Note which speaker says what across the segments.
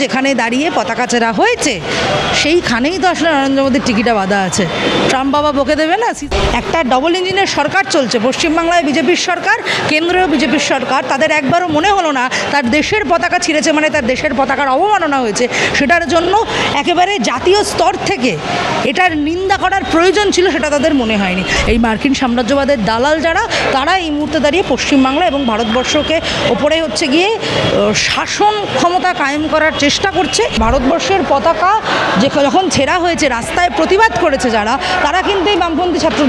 Speaker 1: যেখানে দাঁড়িয়ে পতাকা চেরা হয়েছে সেইখানেই তো আসলে নরেন্দ্র মোদীর টিকিটা বাঁধা আছে। ট্রাম্প বাবা বকে দেবে না? একটা ডবল ইঞ্জিনের সরকার চলছে, পশ্চিমবাংলায় বিজেপির সরকার, কেন্দ্রীয় বিজেপির সরকার। তাদের একবারও মনে হলো না তার দেশের পতাকা ছিঁড়েছে মানে তার দেশের পতাকার অবমাননা হয়েছে, সেটার জন্য একেবারে জাতীয় স্তর থেকে এটার নিন্দা করার প্রয়োজন ছিল, সেটা তাদের মনে হয়নি। এই মার্কিন সাম্রাজ্যবাদের দালাল যারা, তারা এই মুহূর্তে দাঁড়িয়ে পশ্চিমবাংলা এবং ভারতবর্ষকে ওপরে হচ্ছে গিয়ে শাসন ক্ষমতা কায়েম করার চেষ্টা করছে। ভারতবর্ষের পতাকা যখন ছেঁড়া হয়েছে, রাস্তায় প্রতিবাদ করেছে যারা, তারা কিন্তু এই বামপন্থী ছাত্র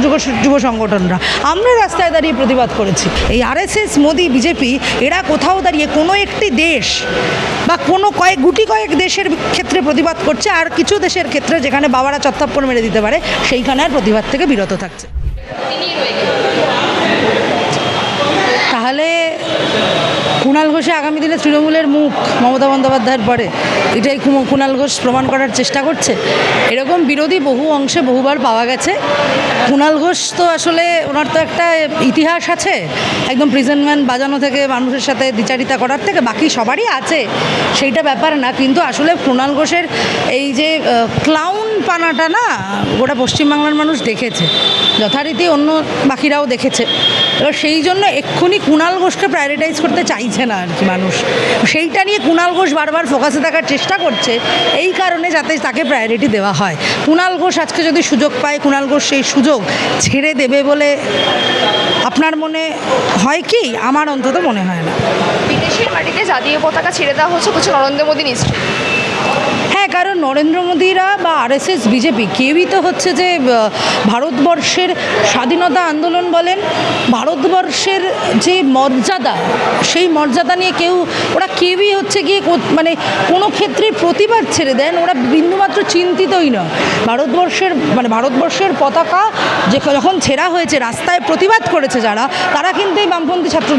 Speaker 1: যুব সংগঠনরা, আমরা রাস্তায় দাঁড়িয়ে প্রতিবাদ করেছি। এই আরএসএস, মোদি, বিজেপি এরা কোথাও দাঁড়িয়ে কোনো একটি দেশ বা কোনো গুটি কয়েক দেশের ক্ষেত্রে প্রতিবাদ করছে, আর কিছু দেশের ক্ষেত্রে যেখানে বাবারা চত্থাপ্পড় মেরে দিতে পারে সেইখানে আর প্রতিবাদ থেকে বিরত থাকছে। তাহলে কুণাল ঘোষে আগামী দিনে তৃণমূলের মুখ মমতা বন্দ্যোপাধ্যায়ের পরে, এটাই কুণাল ঘোষ প্রমাণ করার চেষ্টা করছে। এরকম বিরোধী বহু অংশে বহুবার পাওয়া গেছে। কুণাল ঘোষ তো আসলে ওনার তো একটা ইতিহাস আছে, একদম প্রিজন ম্যান বাজানো থেকে মানুষের সাথে দ্বিচারিতা করার থেকে, বাকি সবারই আছে, সেইটা ব্যাপার না। কিন্তু আসলে কুণাল ঘোষের এই যে ক্লাউন পানাটা না, গোটা পশ্চিমবাংলার মানুষ দেখেছে, যথারীতি অন্য বাকিরাও দেখেছে। এবার সেই জন্য এক্ষুনি কুণাল ঘোষকে প্রায়োরিটাইজ করতে চাইছে না আর কি মানুষ। সেইটা নিয়ে কুণাল ঘোষ বারবার ফোকাসে থাকার চেষ্টা করছে, এই কারণে যাতে তাকে প্রায়োরিটি দেওয়া হয়। কুণাল ঘোষ আজকে যদি সুযোগ পায়, কুণাল ঘোষ সেই সুযোগ ছেড়ে দেবে বলে আপনার মনে হয় কি? আমার অন্তত মনে হয় না।
Speaker 2: বিদেশের মাটিতে জাতীয় পতাকা ছেড়ে দেওয়া হচ্ছে কিছু নরেন্দ্র মোদী নিশ্চয়ই।
Speaker 1: হ্যাঁ, কারণ নরেন্দ্র মোদীরা বা আরএসএস, বিজেপি কেউই তো হচ্ছে যে ভারতবর্ষের স্বাধীনতা আন্দোলন বলেন, ভারতবর্ষের যে মর্যাদা, সেই মর্যাদা নিয়ে ওরা কেউই হচ্ছে গিয়ে মানে কোনো ক্ষেত্রে প্রতিবাদ ছেড়ে দেন, ওরা বিন্দুমাত্র চিন্তিতই নয়। ভারতবর্ষের পতাকা যখন ছেঁড়া হয়েছে, রাস্তায় প্রতিবাদ করেছে যারা, তারা কিন্তু এই বামপন্থী ছাত্র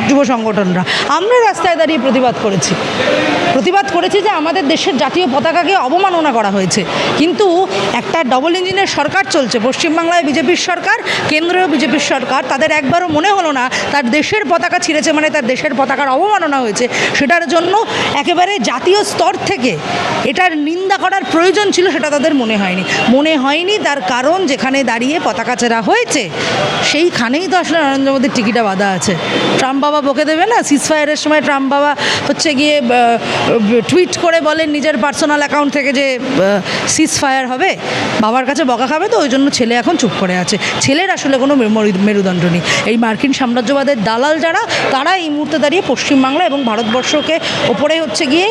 Speaker 1: যুব সংগঠনরা, আমরা রাস্তায় দাঁড়িয়ে প্রতিবাদ করেছি যে আমাদের দেশের জাতীয় পতাকাকে অবমাননা করা হয়েছে। কিন্তু একটা ডবল ইঞ্জিনের সরকার চলছে, পশ্চিমবাংলায় বিজেপির সরকার, কেন্দ্রীয় বিজেপির সরকার। তাদের একবারও মনে হলো না তার দেশের পতাকা ছিঁড়েছে মানে তার দেশের পতাকার অবমাননা হয়েছে, সেটার জন্য একেবারে জাতীয় স্তর থেকে এটার নিন্দা করার প্রয়োজন ছিল, সেটা তাদের মনে হয়নি। তার কারণ যেখানে দাঁড়িয়ে পতাকা চেরা হয়েছে সেইখানেই তো আসলে নরেন্দ্র মোদীর টিকিটা বাঁধা আছে। ট্রাম্প বাবা বকে দেবে না? সিজফায়ারের সময় ট্রাম্প বাবা হচ্ছে গিয়ে টুইট করে বলেন নিজের পার্সোনাল অ্যাকাউন্ট থেকে যে সিজফায়ার হবে, বাবার কাছে বকা খাবে, তো ওই জন্য ছেলে এখন চুপ করে আছে। ছেলের আসলে কোনো মেরুদণ্ড নেই। এই মার্কিন সাম্রাজ্যবাদের দালাল যারা, তারা এই মুহূর্তে দাঁড়িয়ে পশ্চিমবাংলা এবং ভারতবর্ষকে ওপরে হচ্ছে গিয়ে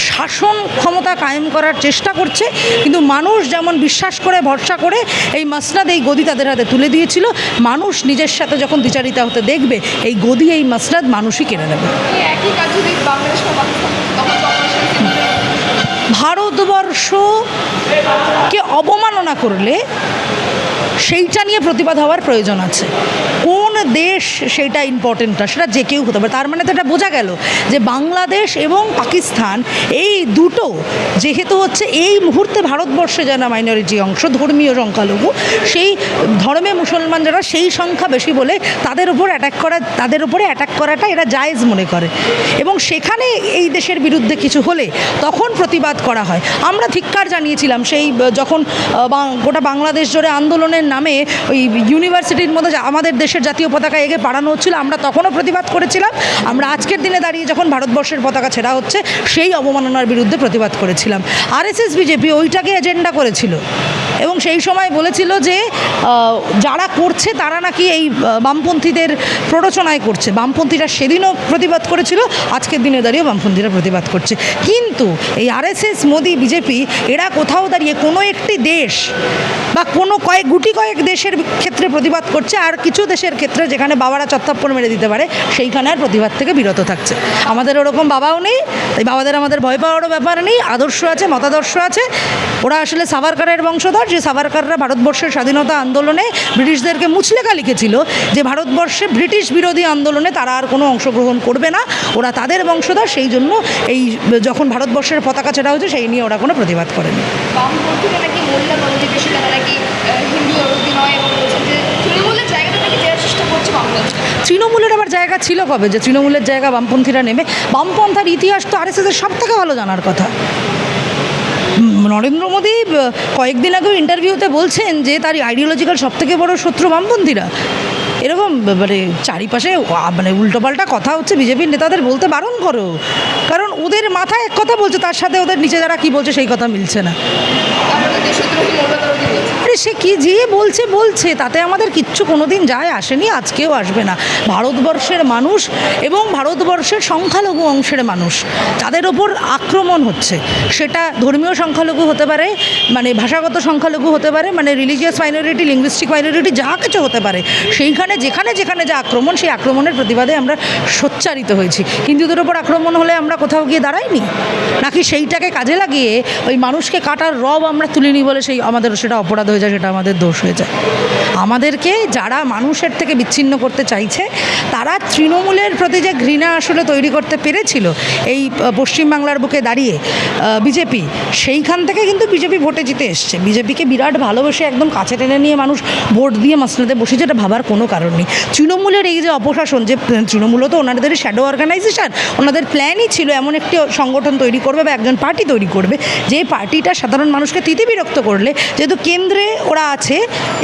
Speaker 1: শাসন ক্ষমতা কায়েম করার চেষ্টা করছে। কিন্তু মানুষ যেমন বিশ্বাস করে, ভরসা করে এই মাসনাদ, এই গদি তাদের হাতে তুলে দিয়েছিল, মানুষ নিজের সাথে যখন দ্বিচারিতা হতে দেখবে, এই গদি, এই মাসনাদ মানুষই কেড়ে নেবে। ভারতবর্ষকে অবমাননা করলে সেইটা নিয়ে প্রতিবাদ হওয়ার প্রয়োজন আছে। কোন দেশ সেইটা ইম্পর্টেন্ট না, সেটা যে কেউ হতে পারে। তার মানে তো এটা বোঝা গেল যে বাংলাদেশ এবং পাকিস্তান এই দুটো যেহেতু হচ্ছে এই মুহূর্তে ভারতবর্ষে যারা মাইনরিটি অংশ, ধর্মীয় সংখ্যালঘু, সেই ধর্মে মুসলমান যারা, সেই সংখ্যা বেশি বলে তাদের উপরে অ্যাটাক করাটা এরা জায়েজ মনে করে। এবং সেখানে এই দেশের বিরুদ্ধে কিছু হলে তখন প্রতিবাদ করা হয়। আমরা ধিক্কার জানিয়েছিলাম সেই যখন গোটা বাংলাদেশ জুড়ে আন্দোলনের নামে ওই ইউনিভার্সিটির মধ্যে আমাদের দেশের জাতীয় পতাকা এগে পাড়ানো হচ্ছিল, আমরা তখনও প্রতিবাদ করেছিলাম। আমরা আজকের দিনে দাঁড়িয়ে যখন ভারতবর্ষের পতাকা ছেঁড়া হচ্ছে সেই অবমাননার বিরুদ্ধে প্রতিবাদ করেছিলাম। আরএসএস, বিজেপি ওইটাকে এজেন্ডা করেছিল এবং সেই সময় বলেছিল যে যারা করছে তারা নাকি এই বামপন্থীদের প্ররোচনায় করছে। বামপন্থীরা সেদিনও প্রতিবাদ করেছিল, আজকের দিনে দাঁড়িয়ে বামপন্থীরা প্রতিবাদ করছে। কিন্তু এই আরএসএস, মোদি, বিজেপি এরা কোথাও দাঁড়িয়ে কোনো একটি দেশ বা কোনো গুটি কয়েক দেশের ক্ষেত্রে প্রতিবাদ করছে, আর কিছু দেশের ক্ষেত্রে যেখানে বাবারা চত্থাপ্পড় মেরে দিতে পারে সেইখানে আর প্রতিবাদ থেকে বিরত থাকছে। আমাদের ওরকম বাবাও নেই, তাই বাবাদের আমাদের ভয় পাওয়ারও ব্যাপার নেই। আদর্শ আছে, মতাদর্শ আছে। ওরা আসলে সাভারকারের বংশধর, যে সাভারকাররা ভারতবর্ষের স্বাধীনতা আন্দোলনে ব্রিটিশদেরকে মুচলেখা লিখেছিল যে ভারতবর্ষে ব্রিটিশ বিরোধী আন্দোলনে তারা আর কোনো অংশগ্রহণ করবে না, ওরা তাদের বংশধর। সেই জন্য এই যখন ভারতবর্ষের পতাকা ছেঁড়া হয়েছে সেই নিয়ে ওরা কোনো প্রতিবাদ করেনি।
Speaker 2: বামপন্থীরা নাকি মোল্লা নয় এবং বলছেন যে তৃণমূলের জায়গাটা নাকি দেওয়ার চেষ্টা করছে বাম।
Speaker 1: তৃণমূলের আবার জায়গা ছিল কবে যে তৃণমূলের জায়গা বামপন্থীরা নেবে? বামপন্থার ইতিহাস তো আরএসএসের সব থেকে ভালো জানার কথা। নরেন্দ্র মোদী কয়েকদিন আগেও ইন্টারভিউতে বলছেন যে তার আইডিওলজিক্যাল সব থেকে বড় শত্রু বামপন্থীরা। এরকম মানে চারিপাশে মানে উল্টোপাল্টা কথা হচ্ছে, বিজেপির নেতাদের বলতে বারণ করো, কারণ ওদের মাথায় এক কথা বলছে, তার সাথে ওদের নিচে যারা কী বলছে সেই কথা মিলছে না। আরে সে কি যে বলছে তাতে আমাদের কিচ্ছু কোনো দিন যায় আসেনি, আজকেও আসবে না। ভারতবর্ষের মানুষ এবং ভারতবর্ষের সংখ্যালঘু অংশের মানুষ তাদের ওপর আক্রমণ হচ্ছে, সেটা ধর্মীয় সংখ্যালঘু হতে পারে, মানে ভাষাগত সংখ্যালঘু হতে পারে, মানে রিলিজিয়াস মাইনরিটি, লিঙ্গুইস্টিক মাইনরিটি, যা কিছু হতে পারে, সেইখানে যেখানে যা আক্রমণ, সেই আক্রমণের প্রতিবাদে আমরা সোচ্চারিত হয়েছি। হিন্দুদের ওপর আক্রমণ হলে আমরা কোথাও গিয়ে দাঁড়াইনি, নাকি সেইটাকে কাজে লাগিয়ে ওই মানুষকে কাটার রব আমরা তুলিনি বলে সেই আমাদের সেটা অপরাধ হয়ে যায়, সেটা আমাদের দোষ হয়ে যায়। আমাদেরকে যারা মানুষের থেকে বিচ্ছিন্ন করতে চাইছে, তারা তৃণমূলের প্রতি যে ঘৃণা আসলে তৈরি করতে পেরেছিল এই পশ্চিমবাংলার বুকে দাঁড়িয়ে বিজেপি, সেইখান থেকে কিন্তু বিজেপি ভোটে জিতে এসছে। বিজেপিকে বিরাট ভালোবেসে একদম কাছে টেনে নিয়ে মানুষ ভোট দিয়ে মাসনাতে বসেছে, এটা ভাবার কোনো কারণ নেই। তৃণমূলের এই যে অপশাসন, যে তৃণমূলও তো ওনাদেরই শ্যাডো অর্গানাইজেশন, ওনাদের প্ল্যানই ছিল এমন একটি সংগঠন তৈরি করবে বা একজন পার্টি তৈরি করবে, যে পার্টিটা সাধারণ মানুষকে তিতিবিরক্ত করলে, যেহেতু কেন্দ্রে ওরা আছে,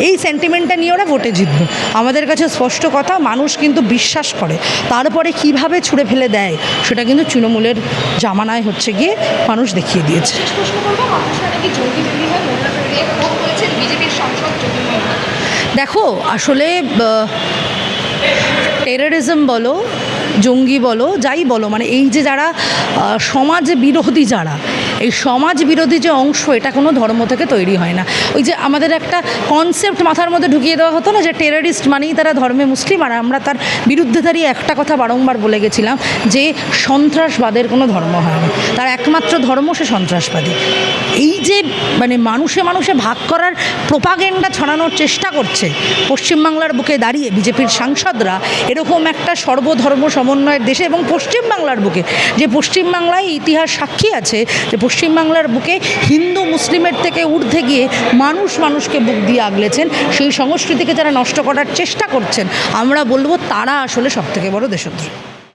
Speaker 1: এই সেন্টিমেন্টটা নিয়ে ওরা ভোটে জিতবে। আমাদের কাছে স্পষ্ট কথা, মানুষ কিন্তু বিশ্বাস করে, তারপরে কিভাবে ছুঁড়ে ফেলে দেয় সেটা কিন্তু তৃণমূলের জামানায় হচ্ছে গিয়ে মানুষ দেখিয়ে দিয়েছে। দেখো, আসলে টেররিজম বলো, জঙ্গি বলো, যাই বলো, মানে এই যে যারা সমাজ বিরোধী, যারা এই সমাজ বিরোধী যে অংশ, এটা কোনো ধর্ম থেকে তৈরি হয় না। ওই যে আমাদের একটা কনসেপ্ট মাথার মধ্যে ঢুকিয়ে দেওয়া হতো না যে টেররিস্ট মানেই তারা ধর্মে মুসলিম, আর আমরা তার বিরুদ্ধে দাঁড়িয়ে একটা কথা বারংবার বলে গেছিলাম যে সন্ত্রাসবাদের কোনো ধর্ম হয় না, তার একমাত্র ধর্ম সে সন্ত্রাসবাদী। এই যে মানে মানুষে মানুষে ভাগ করার প্রোপাগেন্ডা ছড়ানোর চেষ্টা করছে পশ্চিমবাংলার বুকে দাঁড়িয়ে বিজেপির সাংসদরা, এরকম একটা সর্বধর্ম সমন্বয়ের দেশে এবং পশ্চিমবাংলার বুকে, যে পশ্চিমবাংলায় ইতিহাস সাক্ষী আছে যে পশ্চিমবাংলার বুকে হিন্দু মুসলিমের থেকে ঊর্ধ্বে গিয়ে মানুষ মানুষকে বুক দিয়ে আগলেছেন, সেই সংস্কৃতিকে যারা নষ্ট করার চেষ্টা করছেন, আমরা বলবো তারা আসলে সবথেকে বড় দেশদ্রোহী।